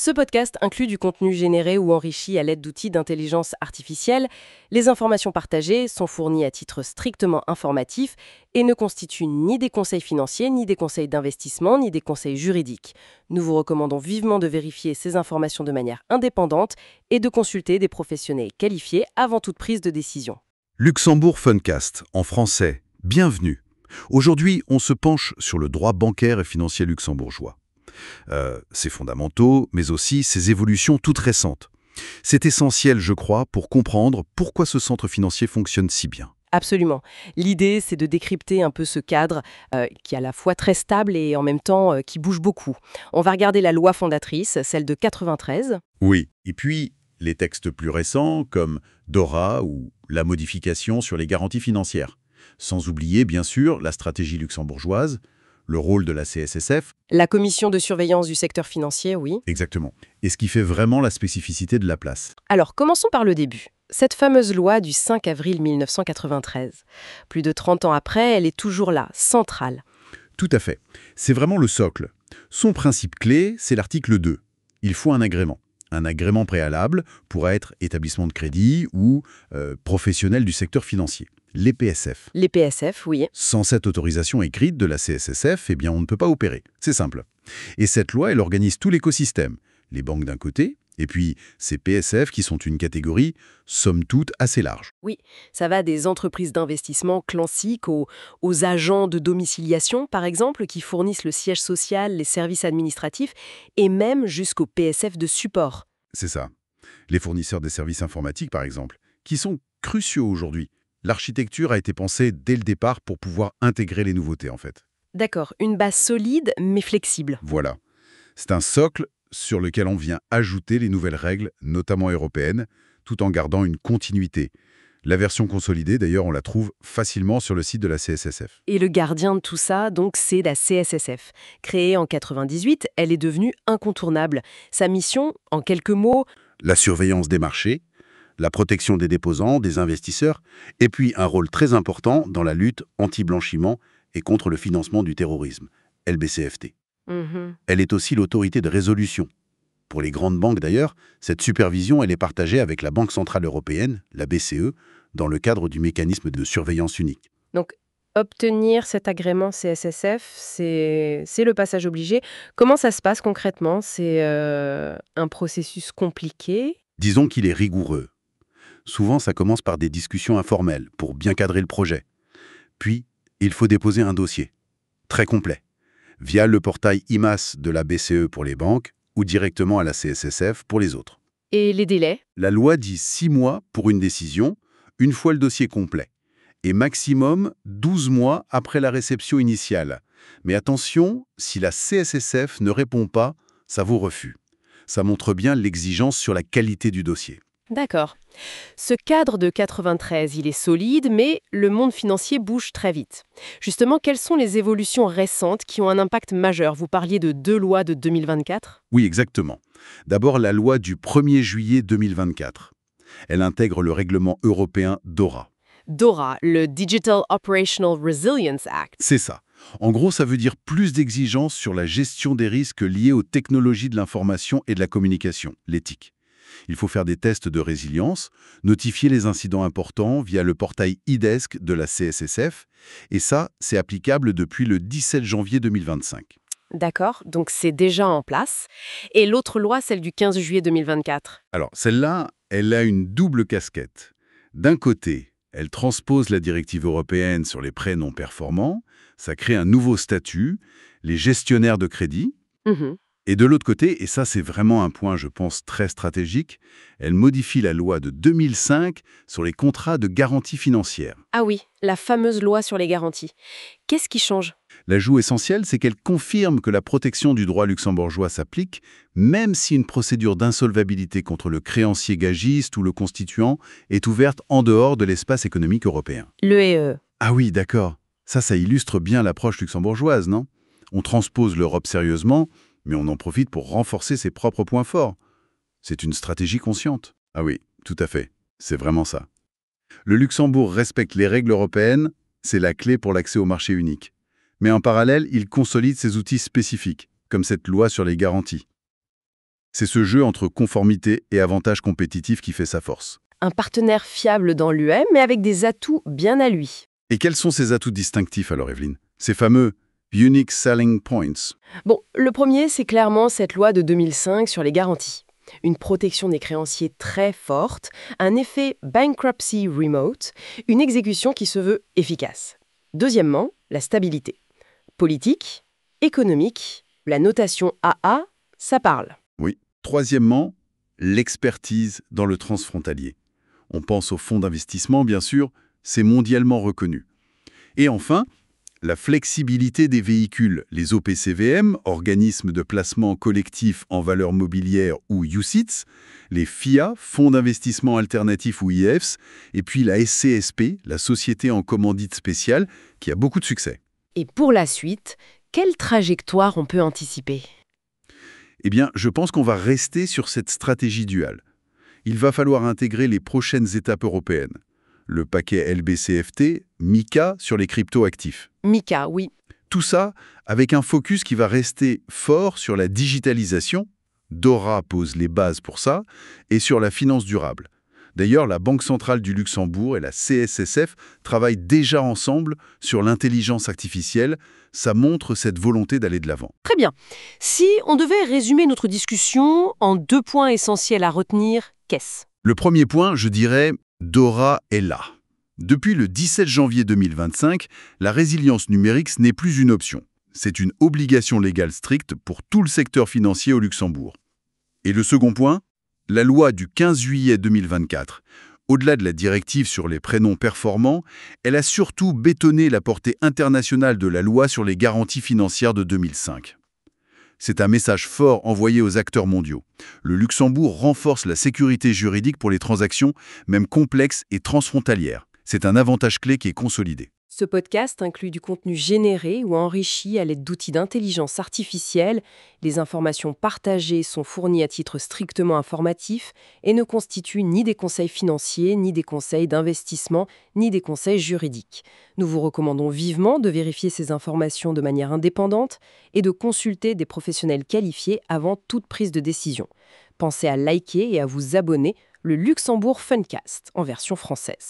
Ce podcast inclut du contenu généré ou enrichi à l'aide d'outils d'intelligence artificielle. Les informations partagées sont fournies à titre strictement informatif et ne constituent ni des conseils financiers, ni des conseils d'investissement, ni des conseils juridiques. Nous vous recommandons vivement de vérifier ces informations de manière indépendante et de consulter des professionnels qualifiés avant toute prise de décision. Luxembourg Funcast, en français. Bienvenue. Aujourd'hui, on se penche sur le droit bancaire et financier luxembourgeois. Ses fondamentaux, mais aussi ses évolutions toutes récentes. C'est essentiel, je crois, pour comprendre pourquoi ce centre financier fonctionne si bien. Absolument. L'idée, c'est de décrypter un peu ce cadre qui est à la fois très stable et en même temps qui bouge beaucoup. On va regarder la loi fondatrice, celle de 93. Oui, et puis les textes plus récents, comme DORA ou la modification sur les garanties financières. Sans oublier, bien sûr, la stratégie luxembourgeoise, le rôle de la CSSF. La commission de surveillance du secteur financier, oui. Exactement. Et ce qui fait vraiment la spécificité de la place. Alors, commençons par le début. Cette fameuse loi du 5 avril 1993. Plus de 30 ans après, elle est toujours là, centrale. Tout à fait. C'est vraiment le socle. Son principe clé, c'est l'article 2. Il faut un agrément. Un agrément préalable pour être établissement de crédit ou professionnel du secteur financier. Les PSF. Les PSF, oui. Sans cette autorisation écrite de la CSSF, eh bien on ne peut pas opérer. C'est simple. Et cette loi, elle organise tout l'écosystème. Les banques d'un côté, et puis ces PSF qui sont une catégorie, somme toute, assez large. Oui, ça va des entreprises d'investissement classiques aux agents de domiciliation, par exemple, qui fournissent le siège social, les services administratifs, et même jusqu'aux PSF de support. C'est ça. Les fournisseurs des services informatiques, par exemple, qui sont cruciaux aujourd'hui. L'architecture a été pensée dès le départ pour pouvoir intégrer les nouveautés, en fait. D'accord, une base solide mais flexible. Voilà. C'est un socle sur lequel on vient ajouter les nouvelles règles, notamment européennes, tout en gardant une continuité. La version consolidée, d'ailleurs, on la trouve facilement sur le site de la CSSF. Et le gardien de tout ça, donc, c'est la CSSF. Créée en 98, elle est devenue incontournable. Sa mission, en quelques mots, La surveillance des marchés, la protection des déposants, des investisseurs, et puis un rôle très important dans la lutte anti-blanchiment et contre le financement du terrorisme, LBCFT. Elle est aussi l'autorité de résolution. Pour les grandes banques d'ailleurs, cette supervision elle est partagée avec la Banque centrale européenne, la BCE, dans le cadre du mécanisme de surveillance unique. Donc, obtenir cet agrément CSSF, c'est le passage obligé. Comment ça se passe concrètement? C'est un processus compliqué? Disons qu'il est rigoureux. Souvent, ça commence par des discussions informelles pour bien cadrer le projet. Puis, il faut déposer un dossier, très complet, via le portail IMAS de la BCE pour les banques ou directement à la CSSF pour les autres. Et les délais? La loi dit 6 mois pour une décision, une fois le dossier complet, et maximum 12 mois après la réception initiale. Mais attention, si la CSSF ne répond pas, ça vaut refus. Ça montre bien l'exigence sur la qualité du dossier. D'accord. Ce cadre de 93, il est solide, mais le monde financier bouge très vite. Justement, quelles sont les évolutions récentes qui ont un impact majeur? Vous parliez de 2 lois de 2024. Oui, exactement. D'abord, la loi du 1er juillet 2024. Elle intègre le règlement européen DORA. DORA, le Digital Operational Resilience Act. C'est ça. En gros, ça veut dire plus d'exigences sur la gestion des risques liés aux technologies de l'information et de la communication, l'éthique. Il faut faire des tests de résilience, notifier les incidents importants via le portail IDESC de la CSSF, et ça, c'est applicable depuis le 17 janvier 2025. D'accord, donc c'est déjà en place. Et l'autre loi, celle du 15 juillet 2024. Alors, celle-là, elle a une double casquette. D'un côté, elle transpose la directive européenne sur les prêts non performants, ça crée un nouveau statut, les gestionnaires de crédit. Et de l'autre côté, et ça c'est vraiment un point je pense très stratégique, elle modifie la loi de 2005 sur les contrats de garantie financière. Ah oui, la fameuse loi sur les garanties. Qu'est-ce qui change? L'ajout essentiel, c'est qu'elle confirme que la protection du droit luxembourgeois s'applique, même si une procédure d'insolvabilité contre le créancier gagiste ou le constituant est ouverte en dehors de l'espace économique européen. Le Ah oui, d'accord. Ça illustre bien l'approche luxembourgeoise, non? On transpose l'Europe sérieusement, mais on en profite pour renforcer ses propres points forts. C'est une stratégie consciente. Ah oui, tout à fait. C'est vraiment ça. Le Luxembourg respecte les règles européennes, c'est la clé pour l'accès au marché unique. Mais en parallèle, il consolide ses outils spécifiques, comme cette loi sur les garanties. C'est ce jeu entre conformité et avantages compétitifs qui fait sa force. Un partenaire fiable dans l'UE, mais avec des atouts bien à lui. Et quels sont ces atouts distinctifs alors, Evelyne? Ces fameux Unique Selling Points. Bon, le premier, c'est clairement cette loi de 2005 sur les garanties. Une protection des créanciers très forte, un effet bankruptcy remote, une exécution qui se veut efficace. Deuxièmement, la stabilité. Politique, économique, la notation AA, ça parle. Oui. Troisièmement, l'expertise dans le transfrontalier. On pense aux fonds d'investissement, bien sûr, c'est mondialement reconnu. Et enfin, la flexibilité des véhicules, les OPCVM, organismes de placement collectif en valeurs mobilières ou UCITS, les FIA, fonds d'investissement alternatifs ou IEFs, et puis la SCSP, la société en commandite spéciale, qui a beaucoup de succès. Et pour la suite, quelle trajectoire on peut anticiper ? Eh bien, je pense qu'on va rester sur cette stratégie duale. Il va falloir intégrer les prochaines étapes européennes. Le paquet LBCFT, MiCA sur les crypto-actifs. MiCA, oui. Tout ça avec un focus qui va rester fort sur la digitalisation, DORA pose les bases pour ça, et sur la finance durable. D'ailleurs, la Banque centrale du Luxembourg et la CSSF travaillent déjà ensemble sur l'intelligence artificielle. Ça montre cette volonté d'aller de l'avant. Très bien. Si on devait résumer notre discussion en 2 points essentiels à retenir, qu'est-ce ? Le premier point, je dirais, DORA est là. Depuis le 17 janvier 2025, la résilience numérique ce n'est plus une option. C'est une obligation légale stricte pour tout le secteur financier au Luxembourg. Et le second point, la loi du 15 juillet 2024. Au-delà de la directive sur les prénoms performants, elle a surtout bétonné la portée internationale de la loi sur les garanties financières de 2005. C'est un message fort envoyé aux acteurs mondiaux. Le Luxembourg renforce la sécurité juridique pour les transactions, même complexes et transfrontalières. C'est un avantage clé qui est consolidé. Ce podcast inclut du contenu généré ou enrichi à l'aide d'outils d'intelligence artificielle. Les informations partagées sont fournies à titre strictement informatif et ne constituent ni des conseils financiers, ni des conseils d'investissement, ni des conseils juridiques. Nous vous recommandons vivement de vérifier ces informations de manière indépendante et de consulter des professionnels qualifiés avant toute prise de décision. Pensez à liker et à vous abonner le Luxembourg Funcast en version française.